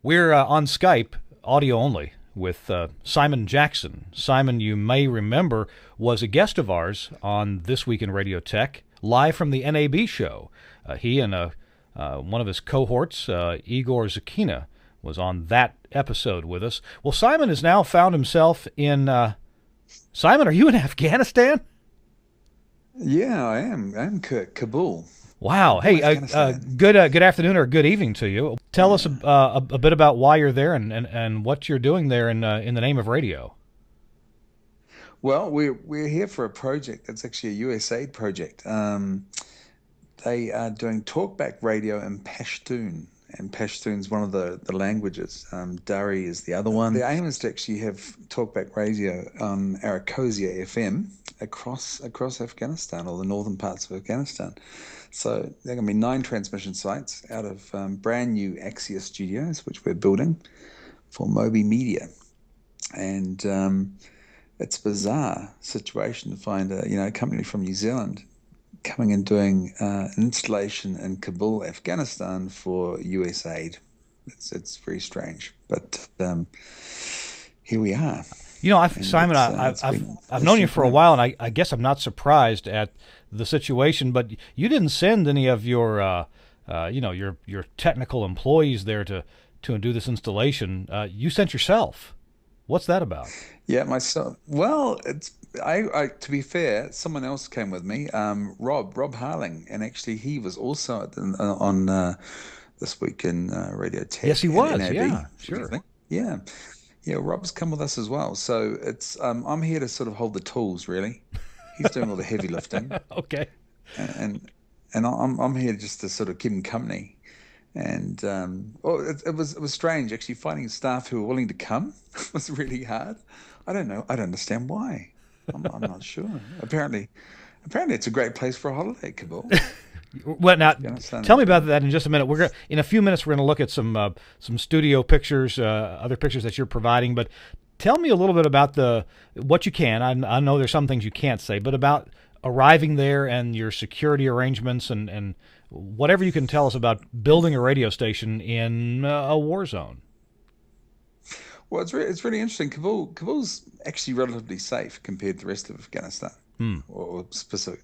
We're on Skype, audio only, with Simon Jackson. Simon, you may remember, was a guest of ours on This Week in Radio Tech, live from the NAB show. He and one of his cohorts, Igor Zakina, was on that episode with us. Well, Simon has now found himself in... Simon, are you in Afghanistan? Yeah, I am. I'm Kabul. Wow. Hey, Afghanistan. good afternoon or good evening to you. Tell us a bit about why you're there and what you're doing there in the name of radio. Well, we're here for a project. It's actually a USAID project. They are doing talkback radio in Pashtun, and Pashtun's one of the languages. Dari is the other one. The aim is to actually have talkback radio on Arakosia FM across Afghanistan, or the northern parts of Afghanistan. So there are going to be 9 transmission sites out of brand new Axia studios, which we're building for Moby Media. And it's a bizarre situation to find a company from New Zealand coming and doing an installation in Kabul, Afghanistan for USAID. It's very strange, but here we are. You know, Simon, I've known you for a while, and I guess I'm not surprised at the situation. But you didn't send any of your technical employees there to do this installation. You sent yourself. What's that about? Yeah, myself. Well, I to be fair, someone else came with me, Rob Harling, and actually he was also on This Week in Radio Tech. Yes, he was. NAB, Yeah, sure. Yeah. Yeah, Rob's come with us as well. So it's I'm here to sort of hold the tools, really. He's doing all the heavy lifting, Okay. and I'm here just to sort of keep him company. And it was strange actually finding staff who were willing to come. Was really hard. I don't know. I don't understand why. I'm not sure. Apparently it's a great place for a holiday, Kabul. Well, now tell me about that in just a minute. In a few minutes we're going to look at some studio pictures, other pictures that you're providing. But tell me a little bit about what you can. I know there's some things you can't say, but about arriving there and your security arrangements and whatever you can tell us about building a radio station in a war zone. Well, it's really interesting. Kabul's actually relatively safe compared to the rest of Afghanistan, or specific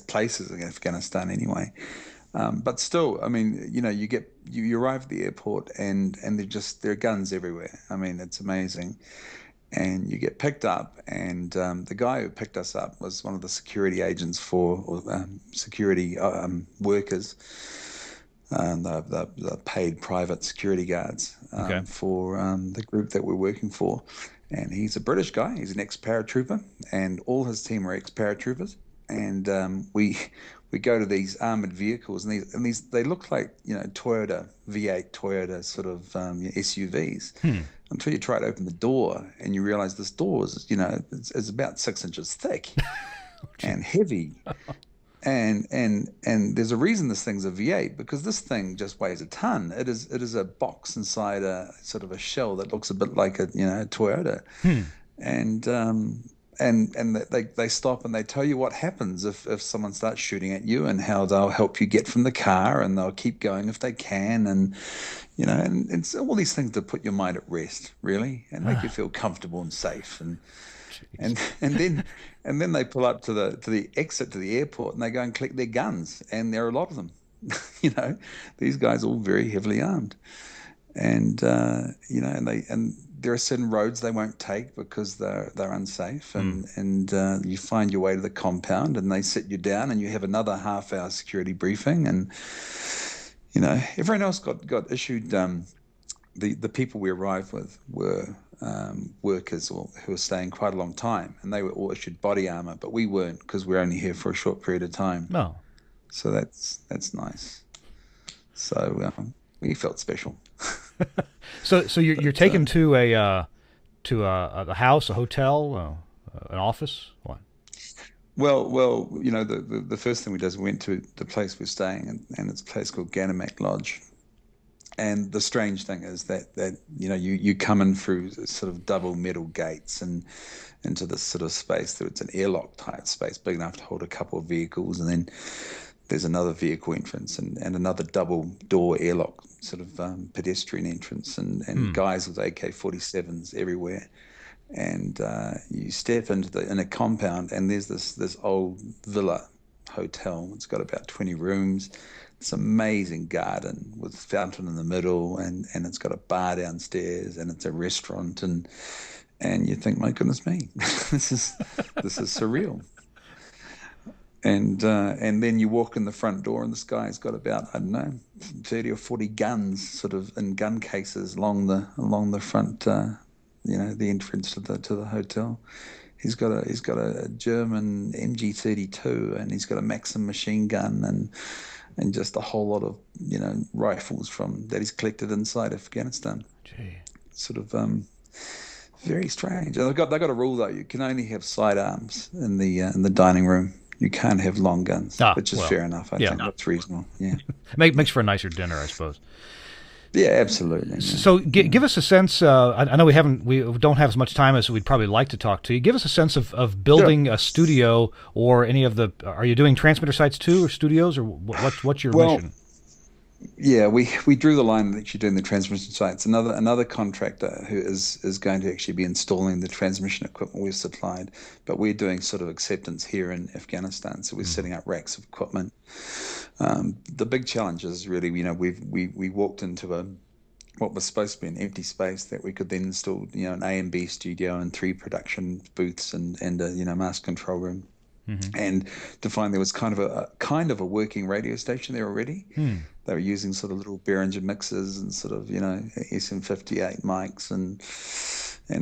places in Afghanistan anyway. But still, I mean, you arrive at the airport and there are guns everywhere. I mean, it's amazing. And you get picked up, and the guy who picked us up was one of the security agents for security workers. The paid private security guards for the group that we're working for. And he's a British guy. He's an ex-paratrooper, and all his team are ex-paratroopers. And we go to these armored vehicles, and these they look like Toyota V8 Toyota sort of SUVs. Until you try to open the door, and you realize this door is about 6 inches thick and heavy. And there's a reason this thing's a V8, because this thing just weighs a ton. It is a box inside a sort of a shell that looks a bit like a Toyota. And they stop and they tell you what happens if someone starts shooting at you, and how they'll help you get from the car, and they'll keep going if they can, and it's all these things to put your mind at rest, really, and make you feel comfortable and safe. And then they pull up to the exit to the airport, and they go and collect their guns, and there are a lot of them. These guys are all very heavily armed, and and there are certain roads they won't take because they're unsafe, and you find your way to the compound, and they sit you down, and you have another half-hour security briefing, and everyone else got issued. The people we arrived with were workers who were staying quite a long time, and they were all issued body armor, but we weren't, because we're only here for a short period of time. No. So that's nice. So we felt special. So you're taken to a house, a hotel, an office, what? Well, the first thing we did is we went to the place we're staying, and it's a place called Ganamak Lodge. And the strange thing is that you come in through sort of double metal gates and into this sort of space that it's an airlock type space, big enough to hold a couple of vehicles, and then there's another vehicle entrance and another double door airlock sort of pedestrian entrance, and guys with AK-47s everywhere. And you step in a compound, and there's this old villa hotel. It's got about 20 rooms. It's an amazing garden with a fountain in the middle, and it's got a bar downstairs, and it's a restaurant, and you think, my goodness me, this is surreal. And then you walk in the front door, and this guy's got about, I don't know, 30 or 40 guns, sort of in gun cases along the front, the entrance to the hotel. He's got a German MG32, and he's got a Maxim machine gun, and just a whole lot of rifles that he's collected inside Afghanistan. Gee. Sort of very strange. And they've got a rule though: you can only have sidearms in the dining room. You can't have long guns, which is fair enough. I think that's reasonable. Yeah, makes for a nicer dinner, I suppose. Yeah, absolutely. Yeah. So give us a sense. I know we don't have as much time as we'd probably like to talk to you. Give us a sense of building a studio or any of the. Are you doing transmitter sites too, or studios, or what's your mission? Yeah, we drew the line at actually doing the transmission sites. Another contractor who is going to actually be installing the transmission equipment we've supplied, but we're doing sort of acceptance here in Afghanistan. So we're setting up racks of equipment. The big challenge is really, we walked into what was supposed to be an empty space that we could then install, an A and B studio and 3 production booths and a master control room. Mm-hmm. And to find there was kind of a working radio station there already. They were using sort of little Behringer mixers and sort of SM58 mics and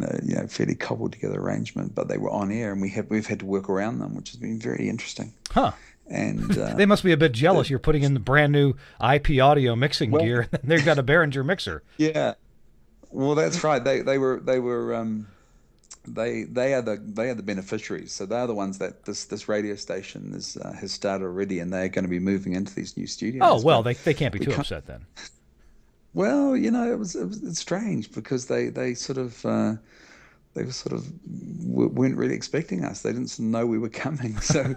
a fairly cobbled together arrangement, but they were on air, and we've had to work around them, which has been very interesting. Huh. And they must be a bit jealous. You're putting in the brand new IP audio mixing gear, and they've got a Behringer mixer. Yeah, well, that's right. They are the beneficiaries. So they're the ones that this radio station has started already, and they're going to be moving into these new studios. Oh well, they can't be too upset then. Well, it's strange because they weren't really expecting us. They didn't know we were coming. So okay.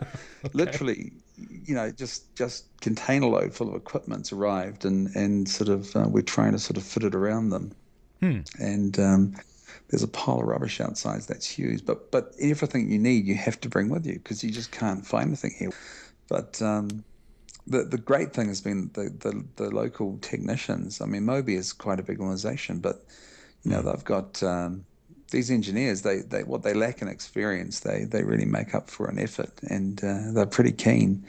Literally, just container load full of equipment's arrived, and sort of we're trying to sort of fit it around them. And there's a pile of rubbish outside that's huge. But everything you need, you have to bring with you because you just can't find anything here. But the great thing has been the local technicians. I mean, Moby is quite a big organization, but they've got these engineers. They what they lack in experience, they really make up for an effort, and they're pretty keen.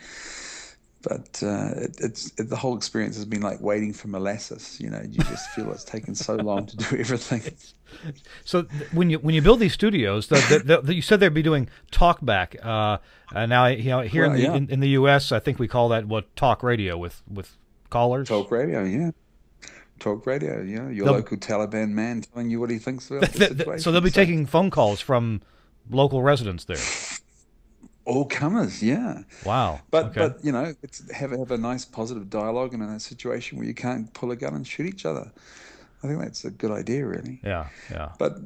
But the whole experience has been like waiting for molasses. You just feel it's taken so long to do everything. So when you build these studios, you said they'd be doing talkback. Now here in the U.S., I think we call that talk radio with callers. Talk radio, yeah. Talk radio, yeah. Your local Taliban man telling you what he thinks about the situation. So they'll be taking phone calls from local residents there. All comers, yeah. Wow. But it's have a nice positive dialogue in a situation where you can't pull a gun and shoot each other. I think that's a good idea, really. Yeah. But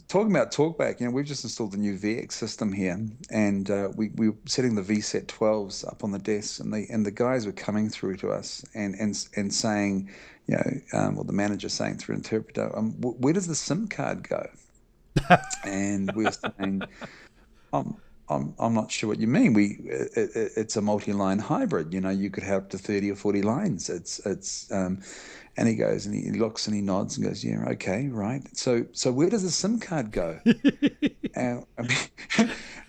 talking about talkback, we've just installed the new VX system here, and we were setting the VSET 12s up on the desks, and the guys were coming through to us and saying, the manager saying through an interpreter, where does the SIM card go? And we were saying, I'm not sure what you mean. It's a multi-line hybrid. You could have up to 30 or 40 lines. And he goes and he looks and he nods and goes, yeah, okay, right. So where does the SIM card go? And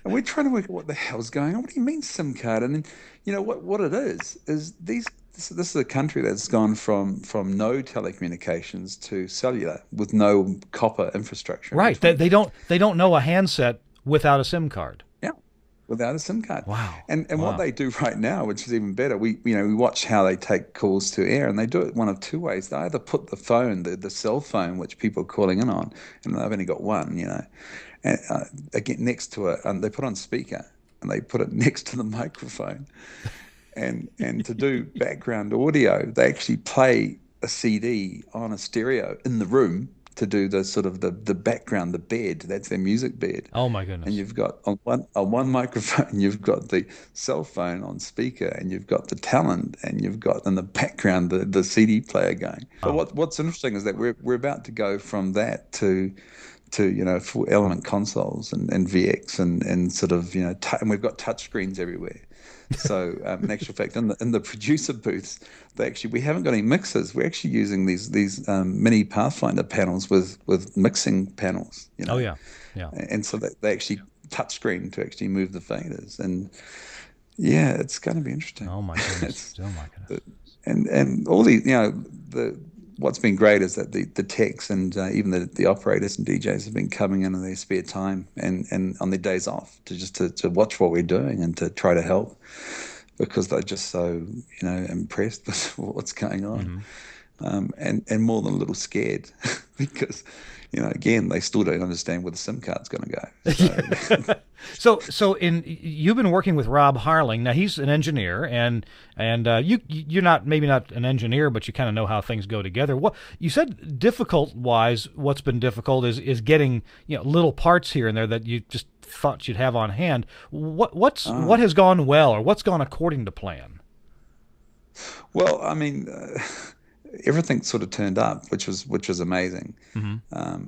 we're trying to work out what the hell's going on. What do you mean SIM card? And then what it is this is a country that's gone from no telecommunications to cellular with no copper infrastructure. Right. They don't know a handset without a SIM card. Without a SIM card. Wow. And what they do right now, which is even better, we watch how they take calls to air, and they do it one of two ways. They either put the phone, the cell phone, which people are calling in on, and they've only got one, and again next to it, they put on speaker, and they put it next to the microphone, and to do background audio, they actually play a CD on a stereo in the room to do the sort of the background, the bed. That's their music bed. Oh my And goodness. you've got on one microphone, you've got the cell phone on speaker, and you've got the talent, and you've got in the background the CD player going. But Wow. what's interesting is that we're about to go from that to full element consoles and VX and sort of and we've got touch screens everywhere. So in actual fact, in the producer booths, we haven't got any mixers. We're actually using these mini Pathfinder panels with mixing panels. Oh yeah. Yeah. And so that they actually touch screen to actually move the faders. And yeah, it's going to be interesting. Oh my goodness. Oh my goodness. And all the the what's been great is that the techs and even the operators and DJs have been coming in their spare time and on their days off to watch what we're doing and to try to help, because they're just so impressed with what's going on. And more than a little scared because again, they still don't understand where the SIM card's going to go. So you've been working with Rob Harling. Now he's an engineer, and you're not, maybe not an engineer, but you kind of know how things go together. What you said, difficult wise, what's been difficult is getting little parts here and there that you just thought you'd have on hand. What has gone well, or what's gone according to plan? Well, I mean. Everything sort of turned up, which was amazing.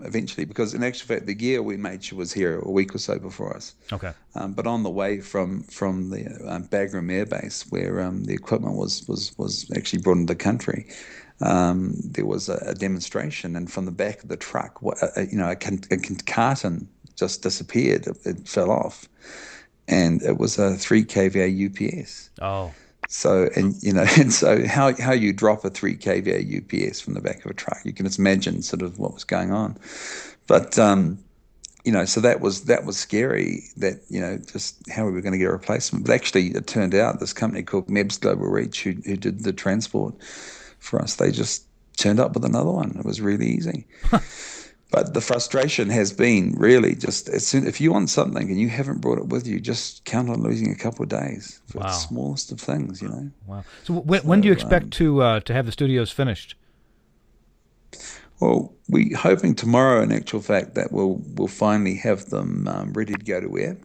Eventually, because in actual fact, the gear we made sure was here a week or so before us. Okay. But on the way from the Bagram Air Base, where the equipment was actually brought into the country, there was a demonstration, and from the back of the truck, a carton just disappeared. It fell off, and it was a 3 kVA UPS. Oh. So, and so how you drop a 3 kVA UPS from the back of a truck, you can just imagine sort of what was going on. But, so that was scary, that, just how we were going to get a replacement. But actually, it turned out this company called MEBS Global Reach, who did the transport for us, they just turned up with another one. It was really easy. But the frustration has been really just if you want something and you haven't brought it with you, just count on losing a couple of days for the smallest of things, Wow. So when do you expect to have the studios finished? Well, we're hoping tomorrow, in actual fact, that we'll finally have them ready to go to air.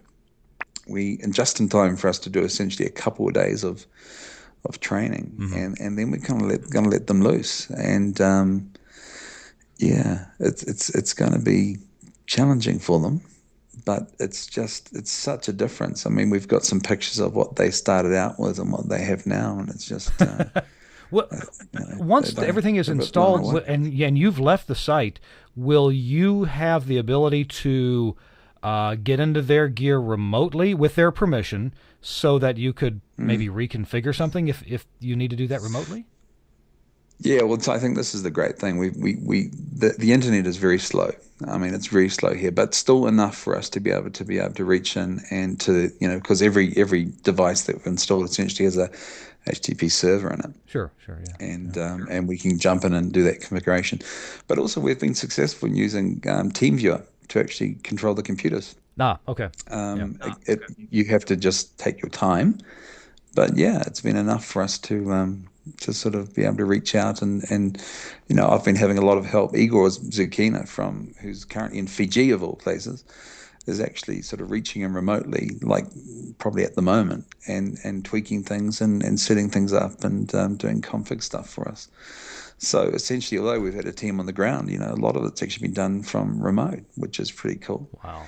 And just in time for us to do essentially a couple of days of training, and then we're kind of going to let them loose. And yeah, it's going to be challenging for them, but it's such a difference. I mean, we've got some pictures of what they started out with and what they have now, and it's just well, once everything is installed and you've left the site, will you have the ability to get into their gear remotely with their permission, so that you could maybe reconfigure something if you need to do that remotely? Yeah, well, I think this is the great thing. The internet is very slow. I mean, it's very slow here, but still enough for us to be able to reach in and to because every device that we've installed essentially has a HTTP server in it. Sure, yeah. And we can jump in and do that configuration. But also, we've been successful in using TeamViewer to actually control the computers. Okay. You have to just take your time, but yeah, it's been enough for us to sort of be able to reach out and I've been having a lot of help. Igor Zukina, who's currently in Fiji of all places, is actually sort of reaching in remotely, like probably at the moment, and tweaking things and setting things up and doing config stuff for us. So essentially, although we've had a team on the ground, a lot of it's actually been done from remote, which is pretty cool. Wow.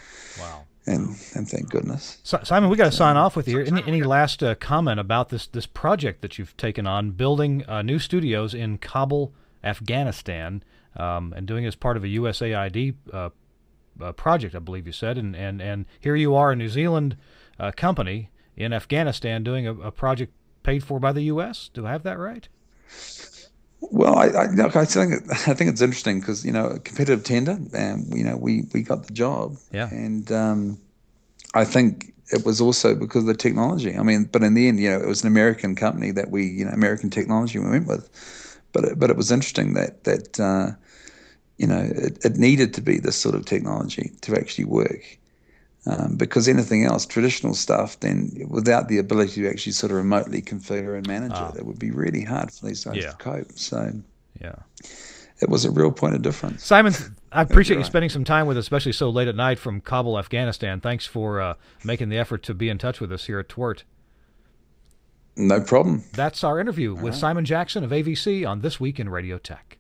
And thank goodness. So, Simon, we got to sign off with you here. Any last comment about this project that you've taken on, building new studios in Kabul, Afghanistan, and doing it as part of a USAID project, I believe you said, and here you are, a New Zealand company in Afghanistan doing a project paid for by the U.S. Do I have that right? Well, I think it's interesting because a competitive tender, and we got the job. Yeah. And I think it was also because of the technology. I mean, but in the end, it was an American company that American technology we went with. But it was interesting that it needed to be this sort of technology to actually work. Because anything else, traditional stuff, then without the ability to actually sort of remotely configure and manage it would be really hard for these guys to cope. So, yeah. it was a real point of difference. Simon, I appreciate you right. spending some time with us, especially so late at night from Kabul, Afghanistan. Thanks for making the effort to be in touch with us here at TWIRT. No problem. That's our interview with right. Simon Jackson of AVC on This Week in Radio Tech.